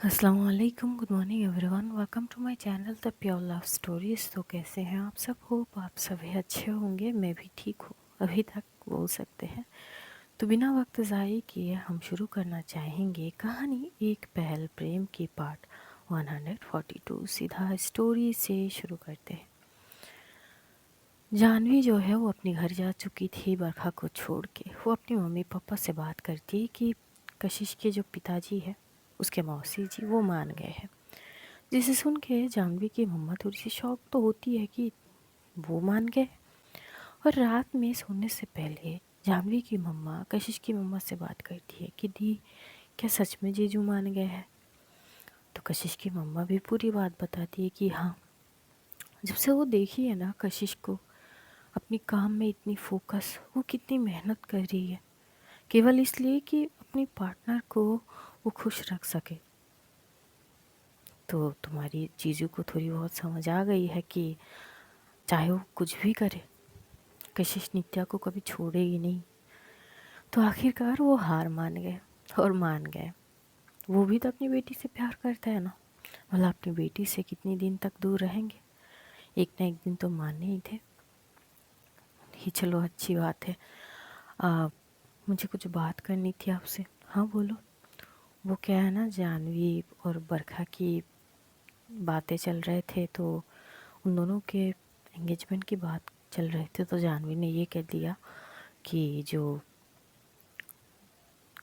अस्सलाम वालेकुम, good morning everyone. Welcome to my channel the pure love stories. तो कैसे हैं आप सब? होप आप सभी अच्छे होंगे। मैं भी ठीक हूँ अभी तक, बोल सकते हैं। तो बिना वक्त ज़ाय किए हम शुरू करना चाहेंगे कहानी एक पहल प्रेम की पार्ट 142। सीधा स्टोरी से शुरू करते हैं। जानवी जो है वो अपने घर जा चुकी थी बरखा को छोड़ के। वो अपनी मम्मी पापा से बात करती है कि कशिश के जो पिताजी है, उसके मौसी जी, वो मान गए हैं। जिसे सुन के जानवी की मम्मा थोड़ी सी शौक तो होती है कि वो मान गए। और रात में सोने से पहले जानवी की मम्मा कशिश की मम्मा से बात करती है कि दी, क्या सच में जीजू मान गए हैं? तो कशिश की मम्मा भी पूरी बात बताती है कि हाँ, जब से वो देखी है ना कशिश को अपनी काम में इतनी फोकस, वो कितनी मेहनत कर रही है केवल इसलिए कि अपनी पार्टनर को वो खुश रख सके। तो तुम्हारी जीजू को थोड़ी बहुत समझ आ गई है कि चाहे वो कुछ भी करे, कशिश नित्या को कभी छोड़ेगी नहीं। तो आखिरकार वो हार मान गए और मान गए। वो भी तो अपनी बेटी से प्यार करता है ना, भला अपनी बेटी से कितनी दिन तक दूर रहेंगे? एक ना एक दिन तो मानने ही थे। ही चलो, अच्छी बात है। मुझे कुछ बात करनी थी आपसे। हाँ बोलो। वो क्या है ना, जानवी और बरखा की बातें चल रहे थे, तो उन दोनों के एंगेजमेंट की बात चल रहे थे। तो जानवी ने ये कह दिया कि जो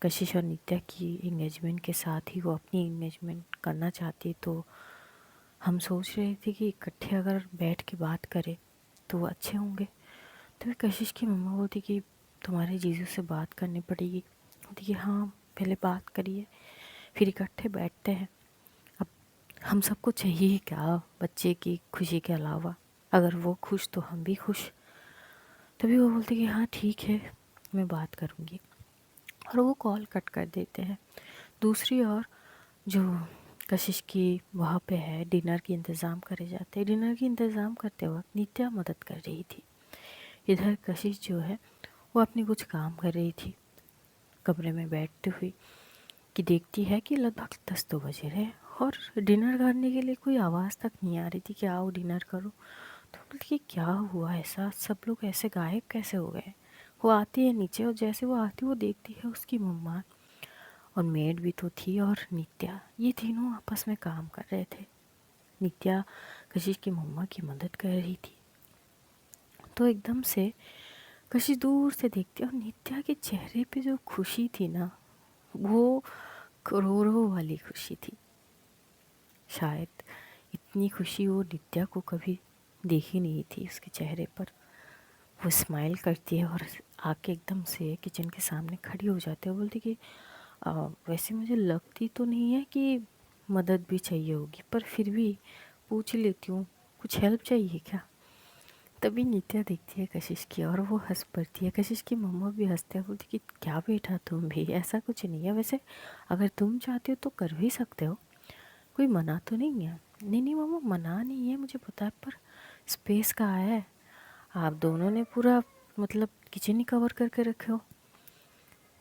कशिश और नित्या की एंगेजमेंट के साथ ही वो अपनी एंगेजमेंट करना चाहती। तो हम सोच रहे थे कि इकट्ठे अगर बैठ के बात करें तो वो अच्छे होंगे। तो फिर कशिश की मम्मा बोलती कि तुम्हारे जीजू से बात करनी पड़ेगी। बोलती कि हाँ, पहले बात करिए फिर इकट्ठे बैठते हैं। अब हम सबको चाहिए क्या बच्चे की खुशी के अलावा? अगर वो खुश तो हम भी खुश। तभी वो बोलती कि हाँ ठीक है, मैं बात करूँगी। और वो कॉल कट कर देते हैं। दूसरी ओर जो कशिश की वहाँ पे है, डिनर की इंतज़ाम करे जाते हैं। डिनर की इंतज़ाम करते वक्त नित्या मदद कर रही थी। इधर कशिश जो है वो अपनी कुछ काम कर रही थी कमरे में बैठती हुई, कि देखती है कि लगभग 10 तो बजे रहे और डिनर करने के लिए कोई आवाज़ तक नहीं आ रही थी कि आओ डिनर करो। तो बोलती कि क्या हुआ, ऐसा सब लोग ऐसे गायब कैसे हो गए? वो आती है नीचे और जैसे वो आती वो देखती है उसकी मम्मा और मेड भी तो थी और नित्या, ये तीनों आपस में काम कर रहे थे। नित्या कशिश की मम्मा की मदद कर रही थी। तो एकदम से कशिश दूर से देखती और नित्या के चेहरे पे जो खुशी थी ना, वो करोड़ों वाली खुशी थी। शायद इतनी खुशी वो नित्या को कभी देखी नहीं थी उसके चेहरे पर। वो स्माइल करती है और आके एकदम से किचन के सामने खड़ी हो जाती है। बोलती कि वैसे मुझे लगती तो नहीं है कि मदद भी चाहिए होगी, पर फिर भी पूछ लेती हूँ, कुछ हेल्प चाहिए क्या? तभी नित्या देखती है कशिश की और वो हंस पड़ती है। कशिश की मम्मा भी हंसते हैं, बोलती कि क्या बेटा तुम भी, ऐसा कुछ नहीं है, वैसे अगर तुम चाहते हो तो कर भी सकते हो, कोई मना तो नहीं है। नहीं नहीं मम्मा, मना नहीं है, मुझे पता है, पर स्पेस कहाँ है? आप दोनों ने पूरा मतलब किचन ही कवर करके रखे हो।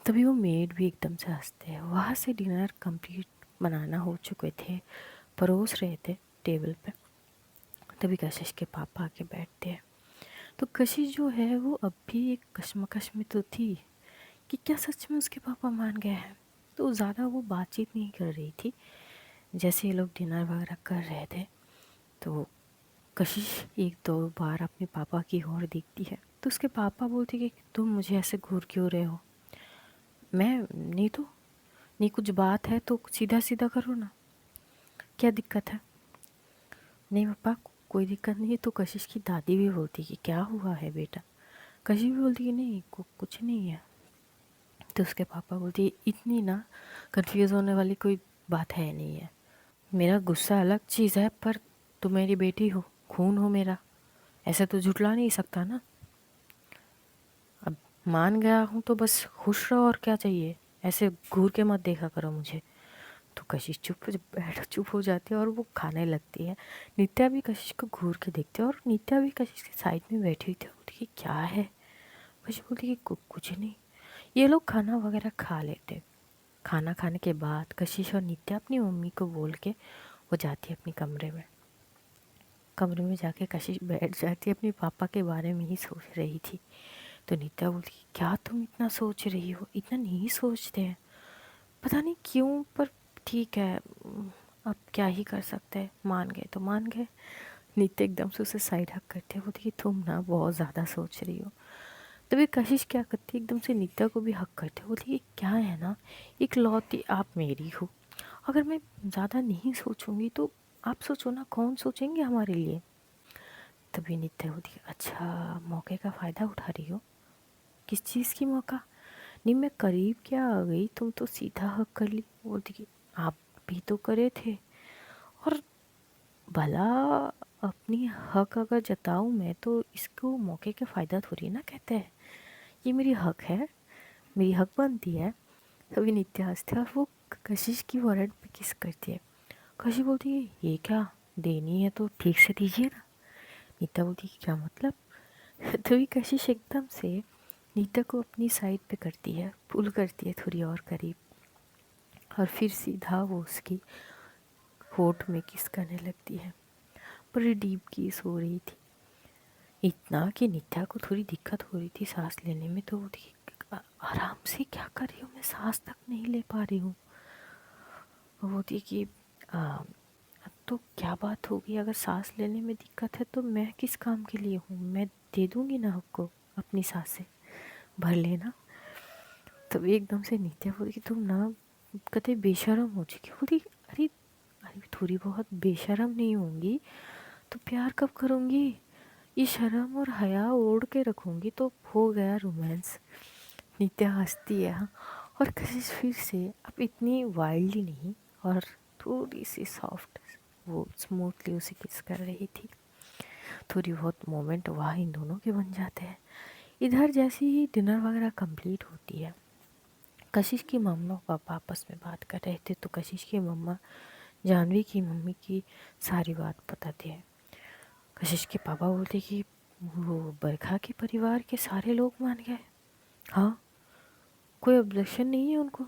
तभी वो मेड भी एकदम से हंसते हैं। वहाँ से डिनर कंप्लीट बनाना हो चुके थे, परोस रहे थे टेबल पे। तभी कशिश के पापा आके बैठते हैं। तो कशिश जो है वो अब भी एक कश्मकश में तो थी कि क्या सच में उसके पापा मान गए हैं। तो ज़्यादा वो बातचीत नहीं कर रही थी। जैसे ये लोग डिनर वगैरह कर रहे थे तो कशिश एक दो बार अपने पापा की ओर देखती है। तो उसके पापा बोलते कि तुम मुझे ऐसे घूर क्यों रहे हो? मैं नहीं तो, नहीं कुछ बात है तो सीधा सीधा करो ना, क्या दिक्कत है? नहीं पापा, कोई दिक्कत नहीं है। तो कशिश की दादी भी बोलती कि क्या हुआ है बेटा? कशिश भी बोलती कि नहीं कुछ नहीं है। तो उसके पापा बोलती इतनी ना कंफ्यूज होने वाली कोई बात है नहीं है। मेरा गुस्सा अलग चीज़ है, पर तुम मेरी बेटी हो, खून हो मेरा, ऐसे तो झुठला नहीं सकता ना। अब मान गया हूँ तो बस खुश रहो, और क्या चाहिए? ऐसे घूर के मत देखा करो मुझे। तो कशिश चुप हो जाती है और वो खाने लगती है। नित्या भी कशिश को घूर के देखती है और नित्या भी कशिश के साइड में बैठी हुई थी। बोलती कि क्या है? कशिश बोलती कि कुछ नहीं, ये लोग खाना वगैरह खा लेते। खाना खाने के बाद कशिश और नित्या अपनी मम्मी को बोल के वो जाती है अपनी कमरे में। कमरे में जाके कशिश बैठ जाती है, अपने पापा के बारे में ही सोच रही थी। तो नित्या बोलती क्या तुम इतना सोच रही हो, इतना नहीं सोचते हैं, पता नहीं क्यों, पर ठीक है, अब क्या ही कर सकते हैं, मान गए तो मान गए। नित्या एकदम से उसे साइड हक करते हैं, बोलती कि तुम ना बहुत ज़्यादा सोच रही हो। तभी कशिश क्या करती है, एकदम से नित्या को भी हक करते, बोलती कि क्या है ना, इकलौती आप मेरी हो, अगर मैं ज़्यादा नहीं सोचूंगी तो आप सोचो ना, कौन सोचेंगे हमारे लिए। तभी नित्या बोलती है अच्छा, मौके का फ़ायदा उठा रही हो, किस चीज़ की मौका, नहीं मैं करीब क्या आ गई, तुम तो सीधा हक कर ली। बोलती कि आप भी तो करे थे, और भला अपनी हक अगर जताऊँ मैं तो इसको मौके का फ़ायदा थोड़ी ना कहते हैं, ये मेरी हक है, मेरी हक बनती है। तभी नित्या हंसती है और वो कशिश की वॉलेट पे किस करती है। कशिश बोलती है ये क्या, देनी है तो ठीक से दीजिए ना। नीता बोलती है क्या मतलब। तभी कशिश एकदम से नीता को अपनी साइड पे करती है, पुल करती है थोड़ी और करीब, और फिर सीधा वो उसकी होठ में किस करने लगती है। बड़ी डीप किस हो रही थी, इतना कि नित्या को थोड़ी दिक्कत हो रही थी सांस लेने में। तो वो थी आराम से क्या कर रही हूँ मैं, सांस तक नहीं ले पा रही हूँ। वो थी कि आ, तो क्या बात होगी, अगर सांस लेने में दिक्कत है तो मैं किस काम के लिए हूँ, मैं दे दूँगी ना आपको, अपनी सांसें भर लेना। तभी एकदम से नित्या बोली कि तुम ना कतई बेशरम हो चुकी। बोली अरे, अरे थोड़ी बहुत बेशरम नहीं होंगी तो प्यार कब करूँगी, ये शर्म और हया ओढ़ के रखूँगी तो हो गया रोमांस। नित्या हंसती है हाँ, और कशिश फिर से अब इतनी वाइल्डली नहीं, और थोड़ी सी सॉफ्ट वो स्मूथली उसे किस कर रही थी। थोड़ी बहुत मोमेंट वहाँ इन दोनों के बन जाते हैं। इधर जैसे ही डिनर वगैरह कंप्लीट होती है, कशिश की मम्मा और पापा आपस में बात कर रहे थे, तो कशिश की मम्मा जानवी की मम्मी की सारी बात बताते हैं। कशिश के पापा बोलते कि वो बरखा के परिवार के सारे लोग मान गए, हाँ कोई ऑब्जेक्शन नहीं है उनको,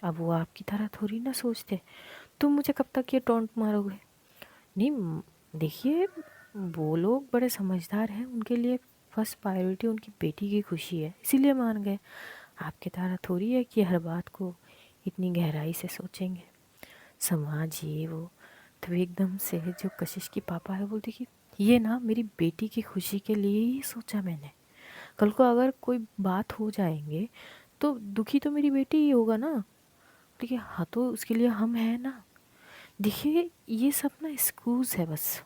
अब वो आपकी तरह थोड़ी ना सोचते। तुम मुझे कब तक ये टोंट मारोगे, नहीं देखिए वो लोग बड़े समझदार हैं, उनके लिए फर्स्ट प्रायोरिटी उनकी बेटी की खुशी है, इसीलिए मान गए। आपके तरह थोड़ी है कि हर बात को इतनी गहराई से सोचेंगे, समाज ये वो। तो एकदम से जो कशिश की पापा है बोलते कि ये ना मेरी बेटी की खुशी के लिए ही सोचा मैंने, कल को अगर कोई बात हो जाएंगे तो दुखी तो मेरी बेटी ही होगा ना। ठीक है हाँ, तो उसके लिए हम हैं ना। देखिए ये सब ना एक्सक्यूज़ है बस,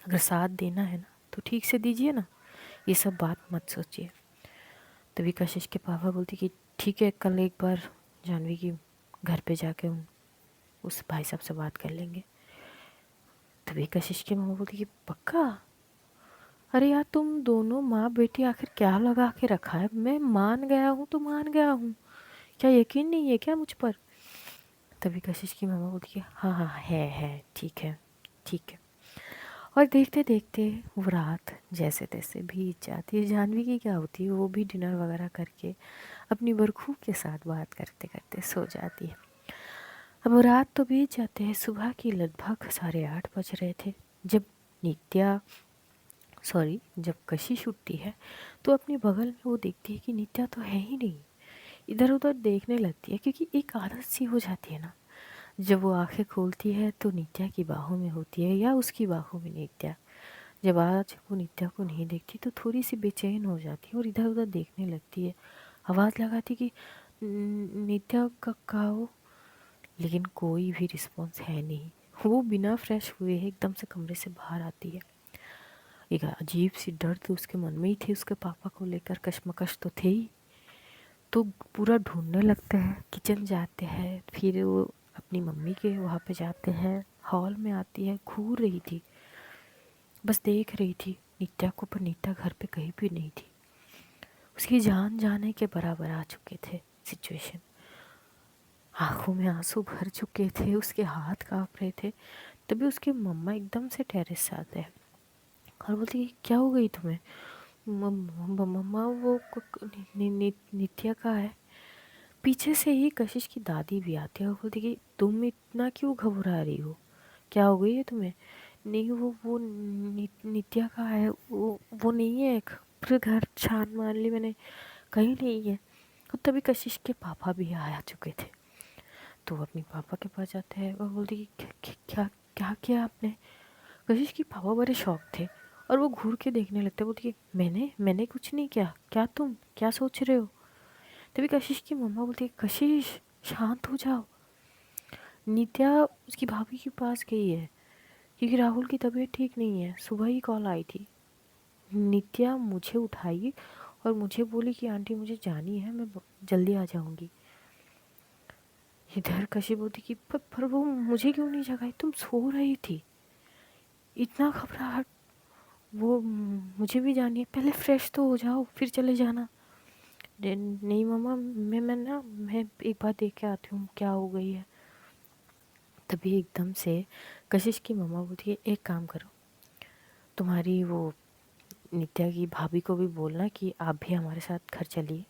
अगर साथ देना है ना तो ठीक से दीजिए ना, ये सब बात मत सोचिए। तभी कशिश के पापा बोलते कि ठीक है, कल एक बार जानवी की घर पे जाके उस भाई साहब से बात कर लेंगे। तभी कशिश की मामा बोलती कि पक्का, अरे यार तुम दोनों माँ बेटी आखिर क्या लगा के रखा है, मैं मान गया हूँ तो मान गया हूँ, क्या यकीन नहीं है क्या मुझ पर। तभी कशिश की मामा बोलती है हाँ हाँ है ठीक है ठीक है। और देखते देखते वो रात जैसे तैसे बीत जाती है। जानवी की क्या होती है, वो भी डिनर वगैरह करके अपनी बरखू के साथ बात करते करते सो जाती है। अब रात तो बीत जाते हैं, सुबह की लगभग 8:30 बज रहे थे जब नित्या जब कशिश उठती है तो अपने बगल में वो देखती है कि नित्या तो है ही नहीं। इधर उधर देखने लगती है क्योंकि एक आदत सी हो जाती है ना, जब वो आंखें खोलती है तो नित्या की बाहों में होती है या उसकी बाहों में नित्या। जब आज वो नित्या को नहीं देखती तो थोड़ी सी बेचैन हो जाती है और इधर उधर देखने लगती है, आवाज़ लगाती कि नित्या का हो, लेकिन कोई भी रिस्पॉन्स है नहीं। वो बिना फ्रेश हुए एकदम से कमरे से बाहर आती है। एक अजीब सी डर तो उसके मन में ही थी, उसके पापा को लेकर कश्मकश तो थे ही। तो पूरा ढूंढने लगते हैं, किचन जाते हैं, फिर वो अपनी मम्मी के वहाँ पे जाते हैं, हॉल में आती है, घूर रही थी, बस देख रही थी नित्या को, पर नित्या घर पे कहीं भी नहीं थी। उसकी जान जाने के बराबर आ चुके थे सिचुएशन, आंखों में आंसू भर चुके थे, उसके हाथ कांप रहे थे। तभी उसके मम्मा एकदम से टेरेस से आते हैं और बोलती है क्या हो गई तुम्हें। मम्मा वो नित्या का है। पीछे से ही कशिश की दादी भी आती है और बोलती कि तुम इतना क्यों घबरा रही हो, क्या हो गई है तुम्हें? नहीं, वो नित्या का है, वो नहीं है, पूरे घर छान मार ली मैंने, कहीं नहीं है। और तभी कशिश के पापा भी आ चुके थे। तो वो अपनी पापा के पास जाते हैं और बोलती कि क्या क्या किया आपने? कशिश की पापा बड़े शौक थे और वो घूर के देखने लगते, बोलती कि मैंने मैंने कुछ नहीं किया, क्या तुम क्या सोच रहे हो? तभी कशिश की मम्मा बोलती है, कशिश शांत हो जाओ, नित्या उसकी भाभी के पास गई है क्योंकि राहुल की तबीयत ठीक नहीं है, सुबह ही कॉल आई थी। नित्या मुझे उठाई और मुझे बोली कि आंटी मुझे जानी है, मैं जल्दी आ जाऊंगी। इधर कशिश बोलती कि पर वो मुझे क्यों नहीं जगाई, तुम सो रही थी, इतना घबराहट, वो मुझे भी जानी है, पहले फ्रेश तो हो जाओ फिर चले जाना। नहीं मम्मा, मैं एक बार देख के आती हूँ क्या हो गई है। तभी एकदम से कशिश की मम्मा बोलती है, एक काम करो, तुम्हारी वो नित्या की भाभी को भी बोलना कि आप भी हमारे साथ घर चलिए,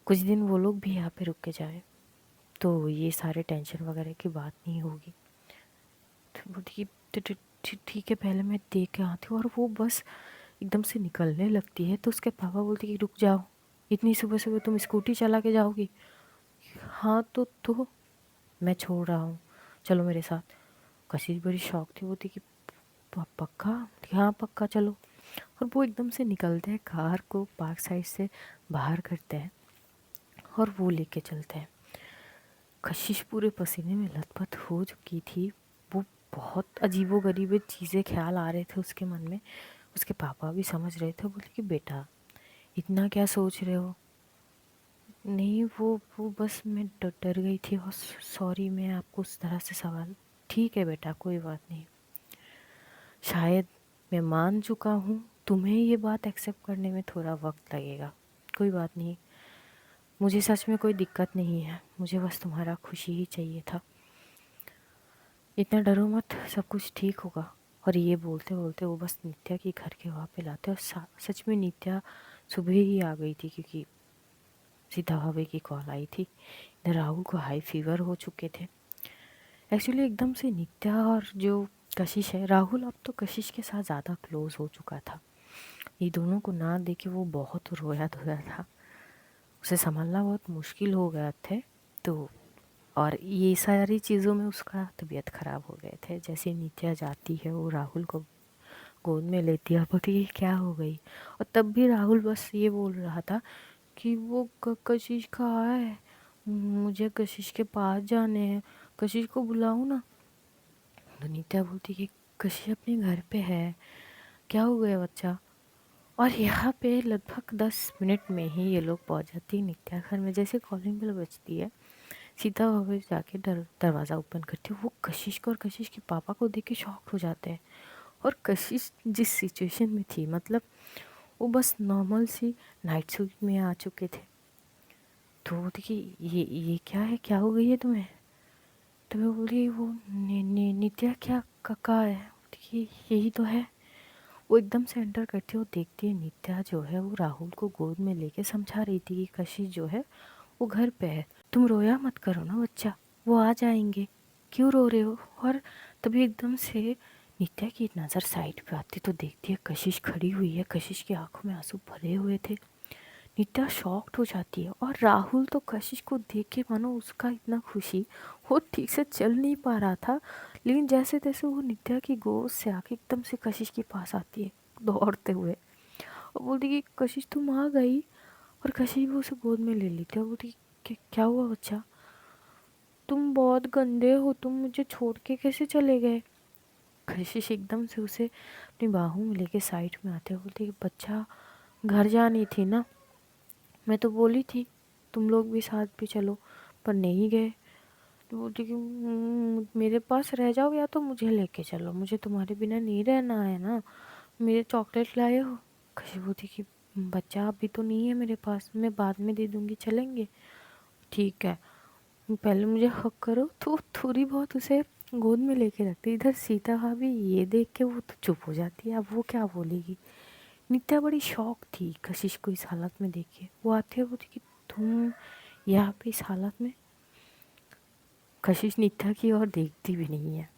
कुछ दिन वो लोग भी यहाँ पे रुक के जाए, तो ये सारे टेंशन वगैरह की बात नहीं होगी। तो बोलती कि ठीक है, पहले मैं देख के आती हूँ। और वो बस एकदम से निकलने लगती है तो उसके पापा बोलते कि रुक जाओ, इतनी सुबह सुबह तुम स्कूटी चला के जाओगी? हाँ तो मैं छोड़ रहा हूँ, चलो मेरे साथ। कशिश बड़ी शौक थी, बोलती कि पक्का? हाँ पक्का चलो। और वो एकदम से निकलते हैं, कार को पार्क साइड से बाहर करते हैं और वो लेके चलते हैं। कशिश पूरे पसीने में लथपथ हो चुकी थी, वो बहुत अजीबो-गरीब चीज़ें ख्याल आ रहे थे उसके मन में। उसके पापा भी समझ रहे थे, बोले कि बेटा इतना क्या सोच रहे हो? नहीं, वो बस मैं डर गई थी और सॉरी, मैं आपको उस तरह से सवाल। ठीक है बेटा, कोई बात नहीं, शायद मैं मान चुका हूँ, तुम्हें ये बात एक्सेप्ट करने में थोड़ा वक्त लगेगा, कोई बात नहीं, मुझे सच में कोई दिक्कत नहीं है, मुझे बस तुम्हारा खुशी ही चाहिए था, इतना डरो मत, सब कुछ ठीक होगा। और ये बोलते बोलते वो बस नित्या की घर के वहाँ पे लाते, और सच में नित्या सुबह ही आ गई थी क्योंकि सीता भाभी की कॉल आई थी। इधर राहुल को हाई फीवर हो चुके थे। एक्चुअली एकदम से नित्या और जो कशिश है, राहुल अब तो कशिश के साथ ज़्यादा क्लोज हो चुका था। ये दोनों को ना देखे वो बहुत रोया धोया था, उसे संभालना बहुत मुश्किल हो गया थे। तो और ये सारी चीज़ों में उसका तबीयत ख़राब हो गए थे। जैसे नित्या जाती है, वो राहुल को गोद में लेती है, बोलती है क्या हो गई? और तब भी राहुल बस ये बोल रहा था कि वो कशिश कहाँ है, मुझे कशिश के पास जाने हैं, कशिश को बुलाऊँ ना? तो नित्या बोलती कि कशिश अपने घर पे है, क्या हो गया बच्चा? और यहाँ पे लगभग 10 मिनट में ही ये लोग पहुँच जाती है नित्या घर में। जैसे कॉलिंग बेल बजती है, सीता भाभी जाके दरवाज़ा ओपन करती है। वो कशिश को और कशिश के पापा को देख के शॉक्ड हो जाते हैं। और कशिश जिस सिचुएशन में थी, मतलब वो बस नॉर्मल सी नाइट सूट में आ चुके थे। तो वो देखी, ये क्या है, क्या हो गई है तुम्हें? तो मैं बोली वो नित्या क्या कका है? देखिए यही तो है। वो एकदम से एंटर करती है और देखती है नित्या जो है वो राहुल को गोद में लेके समझा रही थी कि कशिश जो है वो घर पे है, तुम रोया मत करो ना बच्चा, वो आ जाएंगे, क्यों रो रहे हो? और तभी एकदम से नित्या की नज़र साइड पे आती तो देखती है कशिश खड़ी हुई है, कशिश की आंखों में आंसू भरे हुए थे। नित्या शॉक्ड हो जाती है और राहुल तो कशिश को देख के मानो उसका इतना खुशी, वो ठीक से चल नहीं पा रहा था, लेकिन जैसे तैसे वो नित्या की गोद से आके एकदम से कशिश के पास आती है दौड़ते हुए और बोलती कि कशिश तुम आ गई। और कशिश भी उसे गोद में ले लेती है और बोलती कि क्या हुआ बच्चा, तुम बहुत गंदे हो, तुम मुझे छोड़ के कैसे चले गए? कशिश एकदम से उसे अपनी बाहों में लेके साइड में आते हुए बोलती कि बच्चा घर जानी थी ना, मैं तो बोली थी तुम लोग भी साथ भी चलो, पर नहीं गए। तो बोलती कि मेरे पास रह जाओ या तो मुझे लेके चलो, मुझे तुम्हारे बिना नहीं रहना है ना, मेरे चॉकलेट लाए हो? कशिश बोलती कि बच्चा अभी तो नहीं है मेरे पास, मैं बाद में दे दूँगी, चलेंगे? ठीक है, पहले मुझे हक करो। तो थोड़ी बहुत उसे गोद में लेके रखती। इधर सीता भाभी ये देख के वो तो चुप हो जाती है, अब वो क्या बोलेगी। नित्या बड़ी शौक थी कशिश को इस हालत में देख के। वो आती है, बोलती कि तुम यहाँ पे इस हालत में कशिश नित्या की ओर देखती भी नहीं है।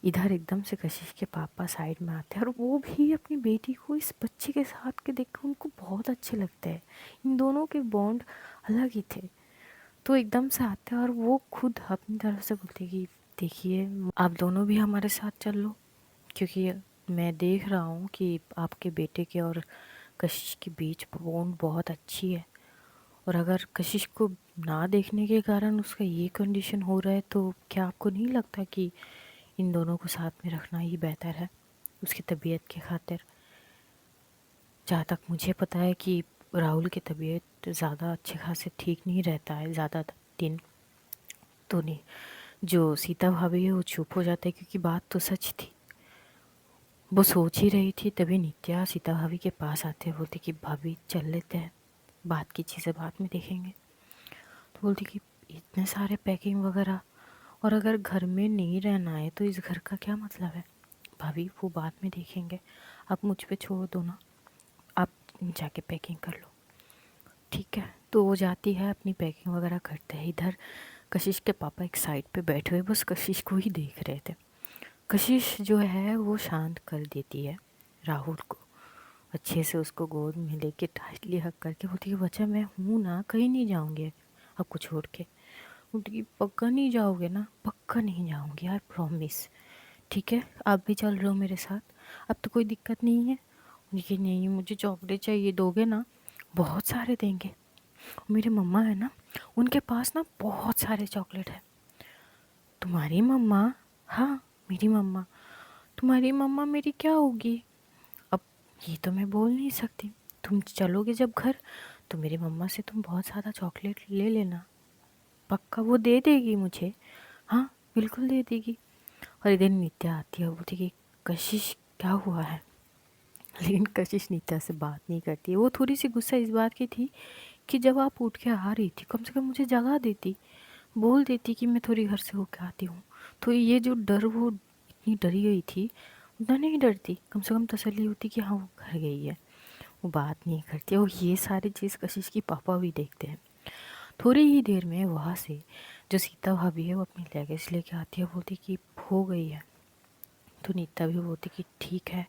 इधर एकदम से कशिश के पापा साइड में आते हैं और वो भी अपनी बेटी को इस बच्चे के साथ के देख कर उनको बहुत अच्छे लगते हैं। इन दोनों के बॉन्ड अलग ही थे। तो एकदम से आते हैं और वो खुद अपनी तरफ से बोलते कि देखिए आप दोनों भी हमारे साथ चल लो, क्योंकि मैं देख रहा हूँ कि आपके बेटे के और कशिश के बीच बॉन्ड बहुत अच्छी है, और अगर कशिश को ना देखने के कारण उसका ये कंडीशन हो रहा है तो क्या आपको नहीं लगता कि इन दोनों को साथ में रखना ही बेहतर है उसकी तबीयत के खातिर। जहाँ तक मुझे पता है कि राहुल की तबीयत ज़्यादा अच्छे खासे ठीक नहीं रहता है ज़्यादा दिन। तो नहीं, जो सीता भाभी है वो चुप हो जाते हैं क्योंकि बात तो सच थी। वो सोच ही रही थी तभी नित्या सीता भाभी के पास आते बोलती कि भाभी चल लेते हैं, बात की चीज़ें बाद में देखेंगे। तो बोलती कि इतने सारे पैकिंग वगैरह, और अगर घर में नहीं रहना है तो इस घर का क्या मतलब है। भाभी वो बाद में देखेंगे, आप मुझ पे छोड़ दो ना, आप जाके पैकिंग कर लो। ठीक है, तो वो जाती है अपनी पैकिंग वगैरह करते हैं। इधर कशिश के पापा एक साइड पे बैठे हुए बस कशिश को ही देख रहे थे। कशिश जो है वो शांत कर देती है राहुल को, अच्छे से उसको गोद में लेके टाइटली हक करके बोलती है बच्चा मैं हूँ ना, कहीं नहीं जाऊँगी आपको छोड़ के। बोलती कि पक्का नहीं जाओगे ना, पक्का नहीं जाऊँगी यार, प्रॉमिस। ठीक है, आप भी चल रहे हो मेरे साथ, अब तो कोई दिक्कत नहीं है। लेकिन नहीं, मुझे चॉकलेट चाहिए, दोगे ना? बहुत सारे देंगे, मेरी मम्मा है ना, उनके पास ना बहुत सारे चॉकलेट है। तुम्हारी मम्मा? हाँ, मेरी मम्मा। तुम्हारी मम्मा मेरी क्या होगी? अब ये तो मैं बोल नहीं सकती। तुम चलोगे जब घर तो मेरी मम्मा से तुम बहुत ज़्यादा चॉकलेट ले लेना, पक्का वो दे देगी मुझे। हाँ, बिल्कुल दे देगी। और इधर नित्या आती है, बोलती कि कशिश क्या हुआ है। लेकिन कशिश नित्या से बात नहीं करती है। वो थोड़ी सी गुस्सा इस बात की थी कि जब आप उठ के आ रही थी कम से कम मुझे जगा देती, बोल देती कि मैं थोड़ी घर से होके आती हूँ। तो ये जो डर, वो इतनी डरी गई थी, उतना नहीं डरती, कम से कम तसल्ली होती कि हाँ वो घर गई है। वो बात नहीं करती, और ये सारी चीज़ कशिश की पापा भी देखते हैं। थोड़ी ही देर में वहाँ से जो सीता भाभी है वो अपनी लगेज लेके आती है, बोलती कि हो गई है। तो नीता भी बोलती कि ठीक है।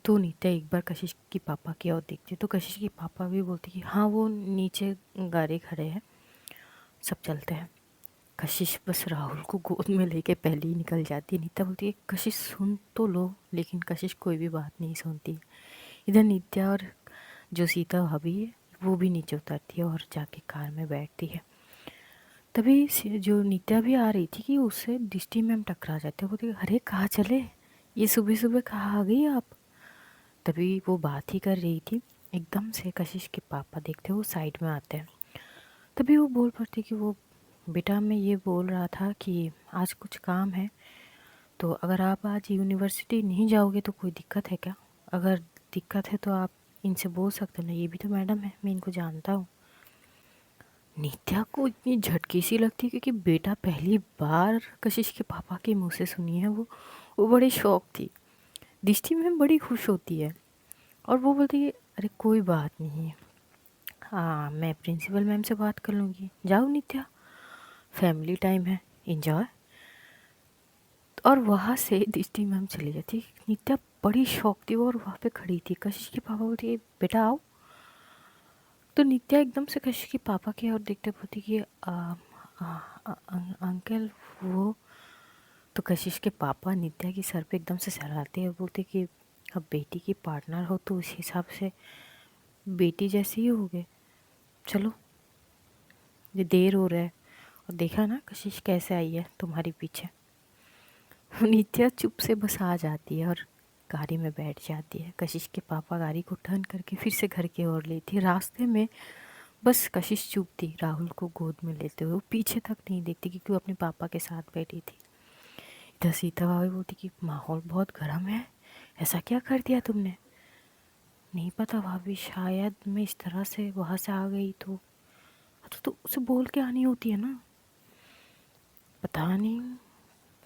तो नीता एक बार कशिश की पापा की ओर देखती तो कशिश की पापा भी बोलती कि हाँ वो नीचे गाड़ी खड़े हैं, सब चलते हैं। कशिश बस राहुल को गोद में लेके पहले ही निकल जाती है। नीता बोलती है कशिश सुन तो लो, लेकिन कशिश कोई भी बात नहीं सुनती। इधर नित्या और जो सीता भाभी है वो भी नीचे उतरती है और जाके कार में बैठती है। तभी जो नित्या भी आ रही थी कि उससे दृष्टि मैम टकरा जाते हैं। बोलती अरे कहाँ चले, ये सुबह सुबह कहाँ आ गई आप। तभी वो बात ही कर रही थी, एकदम से कशिश के पापा देखते वो साइड में आते हैं। तभी वो बोल पड़ती कि वो बेटा मैं ये बोल रहा था कि आज कुछ काम है, तो अगर आप आज यूनिवर्सिटी नहीं जाओगे तो कोई दिक्कत है क्या? अगर दिक्कत है तो आप इनसे बोल सकते हो ना, ये भी तो मैडम है, मैं इनको जानता हूँ। नित्या को इतनी झटकी सी लगती है क्योंकि बेटा पहली बार कशिश के पापा के मुंह से सुनी है। वो बड़ी शौक थी। दृष्टि में बड़ी खुश होती है और वो बोलती है अरे कोई बात नहीं है, हाँ मैं प्रिंसिपल मैम से बात कर लूँगी, जाओ नित्या, फैमिली टाइम है, इंजॉय। और वहाँ से दृष्टि मैम चली जाती। नित्या बड़ी शौक थी वो, और वहाँ पे खड़ी थी। कशिश के पापा बोलती है बेटा आओ। तो नित्या एकदम से कशिश के पापा की ओर देखते बोलती कि अंकल वो। तो कशिश के पापा नित्या की सर पे एकदम से सहलाते हैं, बोलते कि अब बेटी की पार्टनर हो तो उस हिसाब से बेटी जैसी ही होगे, चलो ये देर हो रहा है। और देखा ना कशिश कैसे आई है तुम्हारे पीछे। नित्या चुप से बस आ जाती है और गाड़ी में बैठ जाती है। कशिश के पापा गाड़ी को टर्न करके फिर से घर की ओर लेती। रास्ते में बस कशिश चुप थी, राहुल को गोद में लेते हुए वो पीछे तक नहीं देखती क्योंकि वो अपने पापा के साथ बैठी थी। इधर सीता भाभी बोलती कि माहौल बहुत गर्म है, ऐसा क्या कर दिया तुमने? नहीं पता भाभी, शायद मैं इस तरह से वहाँ से आ गई तो उसे बोल के आनी होती है ना, पता नहीं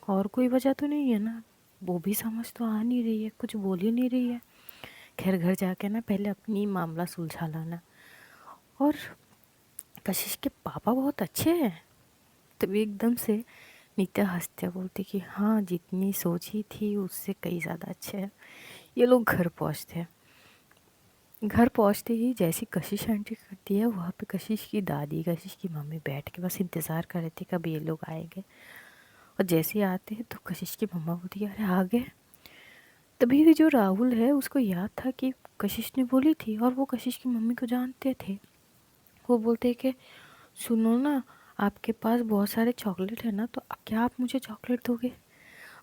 और कोई वजह तो नहीं है ना। वो भी समझ तो आ नहीं रही है, कुछ बोल ही नहीं रही है। खैर घर जाके ना पहले अपनी मामला सुलझा लाना। और कशिश के पापा बहुत अच्छे हैं। तभी एकदम से नित्या हंसते बोलती कि हाँ, जितनी सोची थी उससे कई ज़्यादा अच्छे हैं। ये लोग घर पहुँचते हैं। घर पहुँचते ही जैसी कशिश एंट्री करती है, वहाँ पे कशिश की दादी, कशिश की मम्मी बैठ के बस इंतज़ार कर रहे थे कब ये लोग आएंगे। और जैसे ही आते हैं तो कशिश की मम्मा बोलती है अरे आ गए। तभी जो राहुल है उसको याद था कि कशिश ने बोली थी, और वो कशिश की मम्मी को जानते थे। वो बोलते कि सुनो ना, आपके पास बहुत सारे चॉकलेट है ना, तो क्या आप मुझे चॉकलेट दोगे?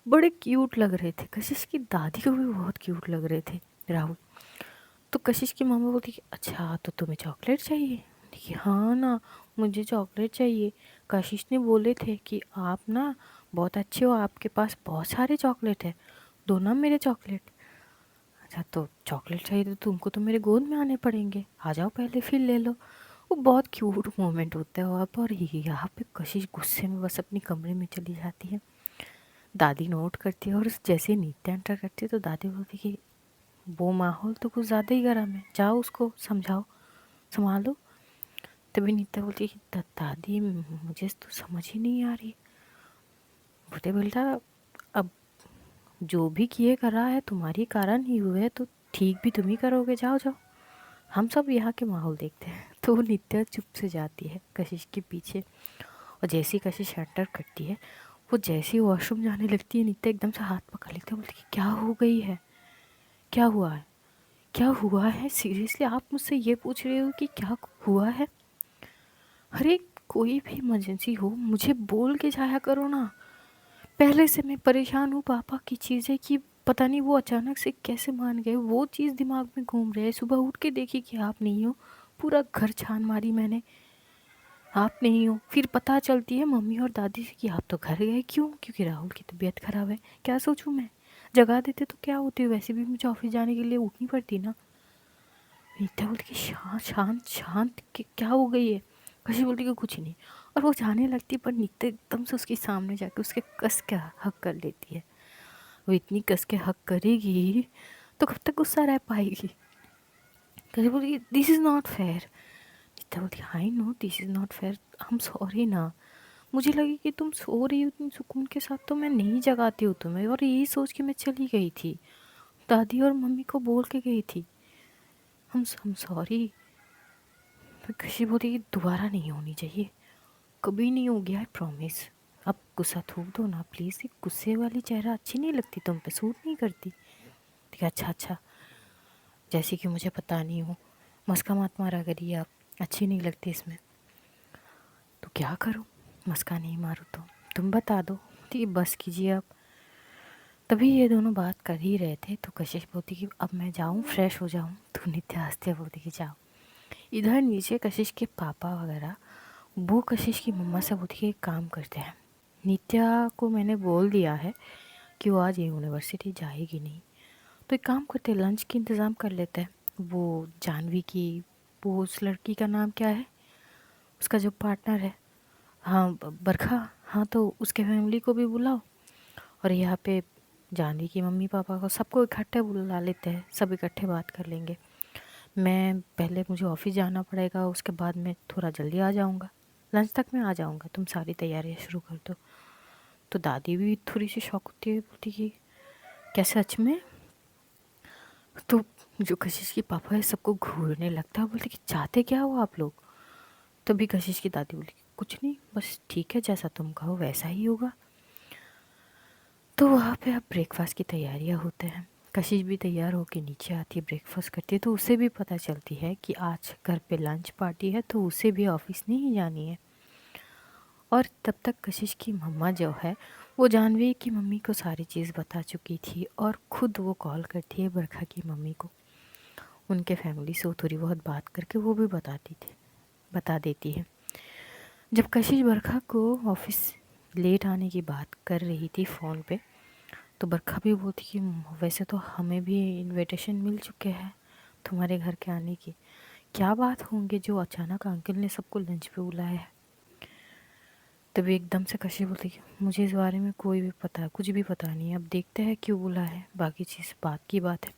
बड़े क्यूट लग रहे थे, कशिश की दादी को भी बहुत क्यूट लग रहे थे राहुल। तो कशिश की मम्मी बोलती कि अच्छा, तो तुम्हें चॉकलेट चाहिए? देखिए हाँ ना, मुझे चॉकलेट चाहिए। कशिश ने बोले थे कि आप ना बहुत अच्छे हो, आपके पास बहुत सारे चॉकलेट है, दो ना मेरे चॉकलेट। अच्छा, तो चॉकलेट चाहिए तो तुमको तो मेरे गोद में आने पड़ेंगे, आ जाओ पहले फिर ले लो। वो बहुत क्यूट मोमेंट होता है वहाँ पर। और यहाँ पे कशिश गुस्से में बस अपनी कमरे में चली जाती है। दादी नोट करती है, और जैसे नित्या एंटर करती है तो दादी बोलती कि वो माहौल तो कुछ ज़्यादा ही गर्म है, जाओ उसको समझाओ, संभालो। तभी नित्या बोलती है कि दादी मुझे तो समझ ही नहीं आ रही। बोलते बेटा, अब जो भी किए कर रहा है तुम्हारी कारण ही हुए, तो ठीक भी तुम ही करोगे, जाओ जाओ, हम सब यहाँ के माहौल देखते हैं। तो वो नित्या चुप से जाती है कशिश के पीछे। और जैसे ही कशिश एंटर करती है, वो जैसे ही वॉशरूम जाने लगती है, नित्या एकदम से हाथ पकड़ लेती है, बोलती है क्या हो गई है, क्या हुआ है, क्या हुआ है? सीरियसली आप मुझसे ये पूछ रहे हो कि क्या हुआ है? अरे कोई भी इमरजेंसी हो मुझे बोल के जाया करो ना। पहले से मैं परेशान हूँ पापा की चीज़ें कि पता नहीं वो अचानक से कैसे मान गए, वो चीज़ दिमाग में घूम रहे है। सुबह उठ के देखी कि आप नहीं हो, पूरा घर छान मारी मैंने, आप नहीं हो। फिर पता चलती है मम्मी और दादी से कि आप तो घर गए, क्यों? क्योंकि राहुल की तबीयत खराब है। क्या सोचूं मैं, जगा देते तो क्या होती, वैसे भी मुझे ऑफिस जाने के लिए उठनी पड़ती ना। नीता बोलती कि शांत शांत शांत, क्या हो गई है? कशी बोलती कि कुछ नहीं। और वो जाने लगती, पर नीता एकदम से उसके सामने जाके उसके कस के हक कर लेती है। वो इतनी कस के हक करेगी तो कब तक गुस्सा रह पाएगी? कशी बोलती this is not fair. Neeta बोलती I know this is not fair, हम सॉरी ना, मुझे लगी कि तुम सो रही हो तुम सुकून के साथ, तो मैं नहीं जगाती हूँ तुम्हें, और यही सोच के मैं चली गई थी, दादी और मम्मी को बोल के गई थी। हम सॉरी। फिर खुशी बोली कि दोबारा नहीं होनी चाहिए, कभी नहीं होगी, आई प्रॉमिस। अब गुस्सा थूक दो ना प्लीज़, ये गुस्से वाली चेहरा अच्छी नहीं लगती, तुम पे सूट नहीं करती। ठीक है, अच्छा अच्छा, जैसे कि मुझे पता नहीं हो, मस्का मत मारा करिए आप, अच्छी नहीं लगती इसमें। तो क्या करूँ, मस्का नहीं मारूँ तो तुम बता दो। ठीक है, बस कीजिए आप। तभी ये दोनों बात कर ही रहे थे तो कशिश बोलती कि अब मैं जाऊँ फ्रेश हो जाऊँ, तो नित्या हंसते बोलती कि जाओ। इधर नीचे कशिश के पापा वगैरह, वो कशिश की मम्मा से बोलती कि एक काम करते हैं, नित्या को मैंने बोल दिया है कि वो आज यूनिवर्सिटी जाएगी नहीं, तो एक काम करते हैं, लंच की इंतज़ाम कर लेते हैं। वो जानवी की, वो उस लड़की का नाम क्या है, उसका जो पार्टनर है, हाँ बरखा, हाँ तो उसके फैमिली को भी बुलाओ, और यहाँ पे जानवी की मम्मी पापा को, सबको इकट्ठे बुला लेते हैं, सब इकट्ठे बात कर लेंगे। मैं पहले, मुझे ऑफिस जाना पड़ेगा, उसके बाद मैं थोड़ा जल्दी आ जाऊँगा, लंच तक मैं आ जाऊँगा, तुम सारी तैयारियाँ शुरू कर दो। तो दादी भी थोड़ी सी शौक होती है, बोलती कि क्या सच में? तो जो कशिश के पापा है सबको घूरने लगता है, बोलते कि चाहते क्या हो आप लोग? तभी कशिश की दादी बोली कुछ नहीं, बस ठीक है, जैसा तुम कहो वैसा ही होगा। तो वहाँ पे अब ब्रेकफास्ट की तैयारियाँ होते हैं। कशिश भी तैयार होके नीचे आती है, ब्रेकफास्ट करती है, तो उसे भी पता चलती है कि आज घर पे लंच पार्टी है, तो उसे भी ऑफिस नहीं जानी है। और तब तक कशिश की मम्मा जो है, वो जानवी की मम्मी को सारी चीज़ बता चुकी थी, और ख़ुद वो कॉल करती है बरखा की मम्मी को, उनके फैमिली से वो थोड़ी बहुत बात करके वो भी बता देती है। जब कशिश बरखा को ऑफिस लेट आने की बात कर रही थी फ़ोन पे, तो बरखा भी बोलती कि वैसे तो हमें भी इनविटेशन मिल चुके हैं तुम्हारे घर के आने की, क्या बात होंगे जो अचानक अंकल ने सबको लंच पे बुलाया है। तभी एकदम से कशिश बोलती कि मुझे इस बारे में कोई भी पता, कुछ भी पता नहीं, अब देखते हैं क्यों बुलाया है, बाकी चीज़ बात की बात है।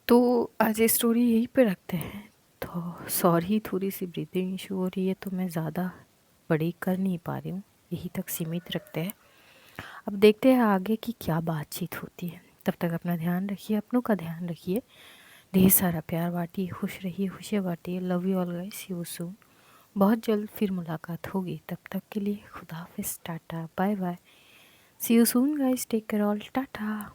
तो आज ये स्टोरी यहीं पे रखते हैं। तो सॉरी, थोड़ी सी ब्रीथिंग इशू हो रही है तो मैं ज़्यादा बड़ी कर नहीं पा रही हूँ, यही तक सीमित रखते हैं। अब देखते हैं आगे की क्या बातचीत होती है। तब तक अपना ध्यान रखिए, अपनों का ध्यान रखिए, ढेर सारा प्यार बांटिए, खुश रहिए, खुशियाँ बांटिए। Love you all guys, see you soon. बहुत जल्द फिर मुलाकात होगी, तब तक के लिए खुदा हाफिज़, tata bye bye, see you soon guys, take care all, Tata.